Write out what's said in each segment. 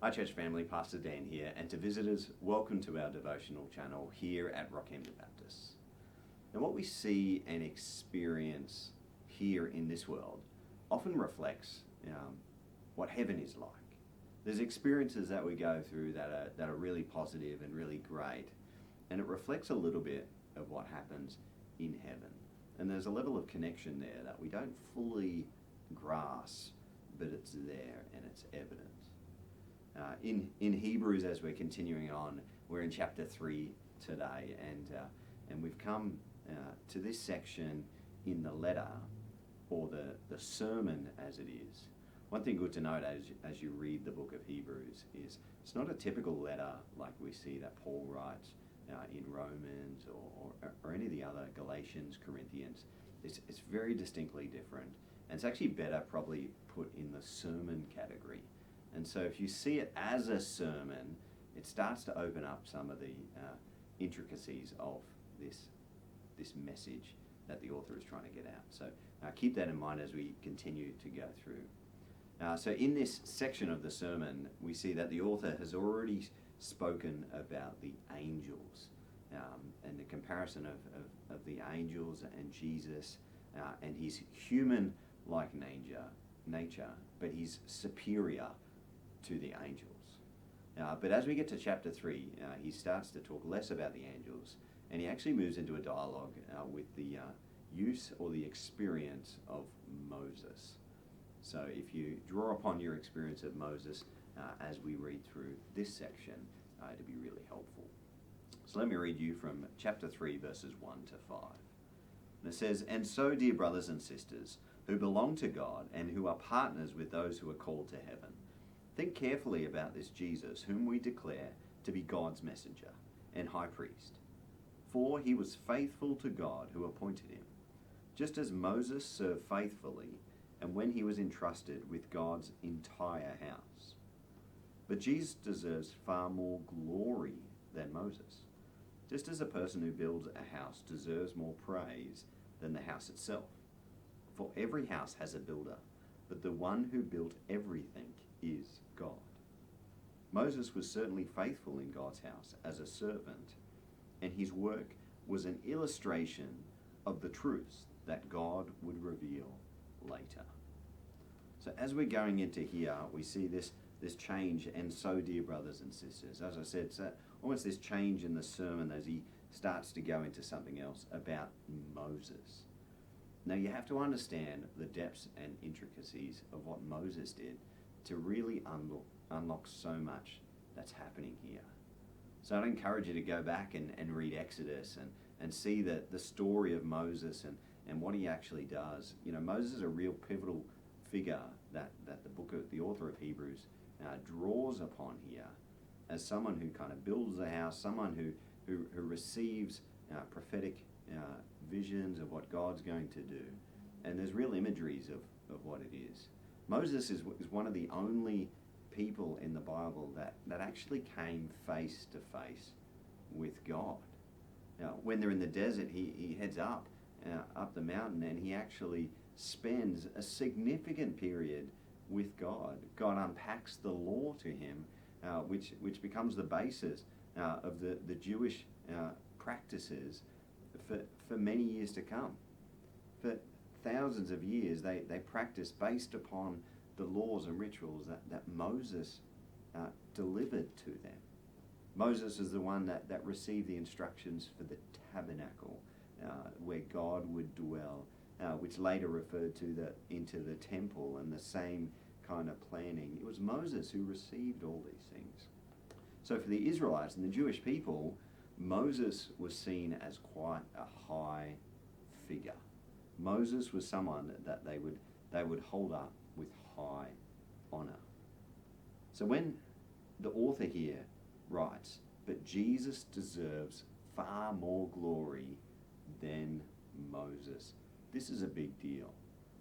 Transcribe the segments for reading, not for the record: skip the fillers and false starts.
Hi church family, Pastor Dan here, and to visitors, welcome to our devotional channel here at Rockhampton Baptist. Now what we see and experience here in this world often reflects what heaven is like. There's experiences that we go through that are really positive and really great, and it reflects a little bit of what happens in heaven. And there's a level of connection there that we don't fully grasp, but it's there and it's evident. In Hebrews, as we're continuing on, we're in chapter 3 today, and we've come to this section in the letter, or the sermon as it is. One thing good to note as you read the book of Hebrews is it's not a typical letter like we see that Paul writes in Romans or any of the other Galatians, Corinthians. It's very distinctly different, and it's actually better probably put in the sermon category. And so if you see it as a sermon, it starts to open up some of the intricacies of this message that the author is trying to get out. So keep that in mind as we continue to go through. So in this section of the sermon, we see that the author has already spoken about the angels and the comparison of the angels and Jesus and his human-like nature, but he's superior to the angels. But as we get to chapter 3, he starts to talk less about the angels, and he actually moves into a dialogue with the use or the experience of Moses. So if you draw upon your experience of Moses as we read through this section, it'd be really helpful. So let me read you from chapter 3, verses 1 to 5. And it says, "And so, dear brothers and sisters, who belong to God and who are partners with those who are called to heaven, think carefully about this Jesus, whom we declare to be God's messenger and high priest. For he was faithful to God who appointed him, just as Moses served faithfully, and when he was entrusted with God's entire house. But Jesus deserves far more glory than Moses, just as a person who builds a house deserves more praise than the house itself. For every house has a builder, but the one who built everything is God. Moses was certainly faithful in God's house as a servant, and his work was an illustration of the truths that God would reveal later." So as we're going into here, we see this change, and so, dear brothers and sisters, as I said, it's almost this change in the sermon as he starts to go into something else about Moses. Now you have to understand the depths and intricacies of what Moses did to really unlock so much that's happening here. So I'd encourage you to go back and read Exodus and see the story of Moses and what he actually does. You know, Moses is a real pivotal figure that the author of Hebrews draws upon here as someone who kind of builds a house, someone who receives prophetic visions of what God's going to do. And there's real imageries of what it is. Moses is one of the only people in the Bible that actually came face to face with God. Now, when they're in the desert, he heads up the mountain, and he actually spends a significant period with God. God unpacks the law to him, which becomes the basis of the Jewish practices for many years to come. For thousands of years, they practiced based upon the laws and rituals that Moses delivered to them. Moses is the one that received the instructions for the tabernacle, where God would dwell, which later referred into the temple, and the same kind of planning. It was Moses who received all these things. So for the Israelites and the Jewish people, Moses was seen as quite a high figure. Moses was someone that they would hold up with high honor. So when the author here writes, "But Jesus deserves far more glory than Moses," this is a big deal.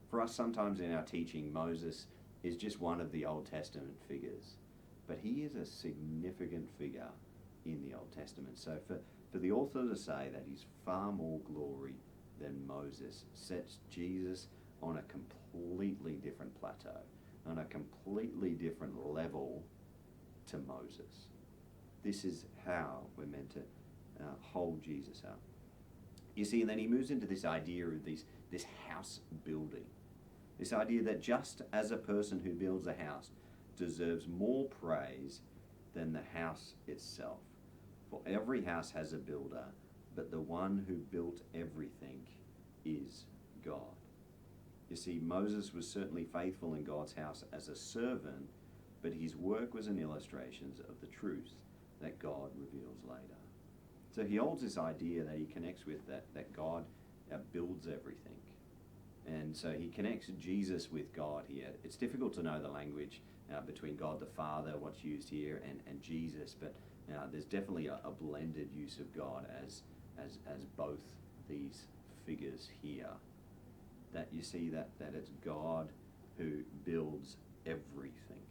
For us, sometimes in our teaching, Moses is just one of the Old Testament figures, but he is a significant figure in the Old Testament. So for the author to say that he's far more glory than Moses sets Jesus on a completely different plateau, on a completely different level to Moses. This is how we're meant to hold Jesus up. You see, and then he moves into this idea of this house building. This idea that just as a person who builds a house deserves more praise than the house itself. For every house has a builder, but the one who built everything is God. You see, Moses was certainly faithful in God's house as a servant, but his work was an illustration of the truth that God reveals later. So he holds this idea that he connects with, that God builds everything. And so he connects Jesus with God here. It's difficult to know the language between God the Father, what's used here, and Jesus, but there's definitely a blended use of God as both these figures here. That you see that it's God who builds everything,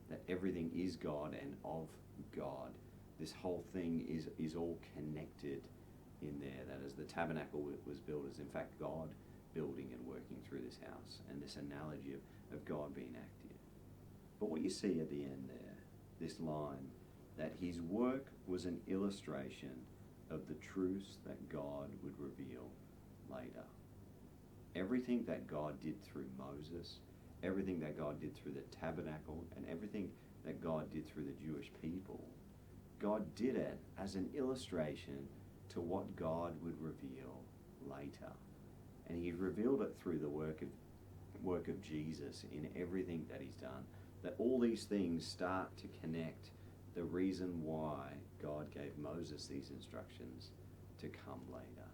that everything is God and of God. This whole thing is all connected in there, that as the tabernacle was built, is in fact God building and working through this house, and this analogy of God being active. But what you see at the end there, this line, that his work was an illustration of the truths that God would reveal later. Everything that God did through Moses, everything that God did through the tabernacle, and everything that God did through the Jewish people, God did it as an illustration to what God would reveal later. And he revealed it through the work of Jesus in everything that he's done. That all these things start to connect the reason why God gave Moses these instructions to come later.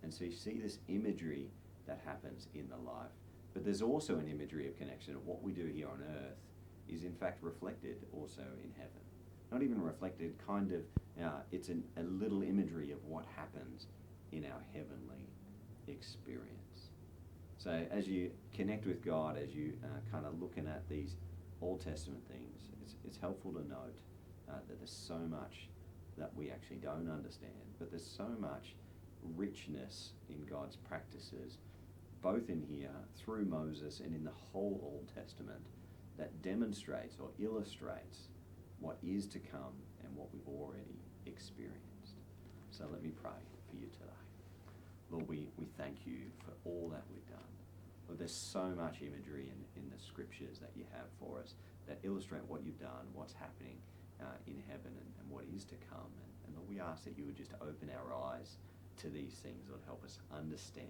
And so you see this imagery that happens in the life. But there's also an imagery of connection of what we do here on earth is in fact reflected also in heaven. Not even reflected, kind of, it's a little imagery of what happens in our heavenly experience. So as you connect with God, as you kind of looking at these Old Testament things, it's helpful to note that there's so much that we actually don't understand, but there's so much richness in God's practices, both in here, through Moses, and in the whole Old Testament, that demonstrates or illustrates what is to come and what we've already experienced. So let me pray for you today. Lord, we thank you for all that we've done. Lord, there's so much imagery in the scriptures that you have for us that illustrate what you've done, what's happening in heaven, and what is to come. And Lord, we ask that you would just open our eyes to these things. Lord, help us understand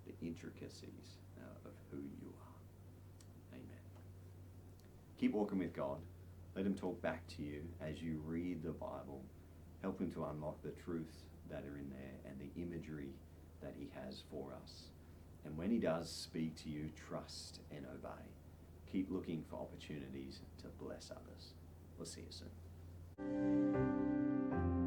the intricacies of who you are. Amen. Keep walking with God. Let him talk back to you as you read the Bible. Help him to unlock the truths that are in there and the imagery that he has for us. And when he does speak to you, trust and obey. Keep looking for opportunities to bless others. We'll see you soon.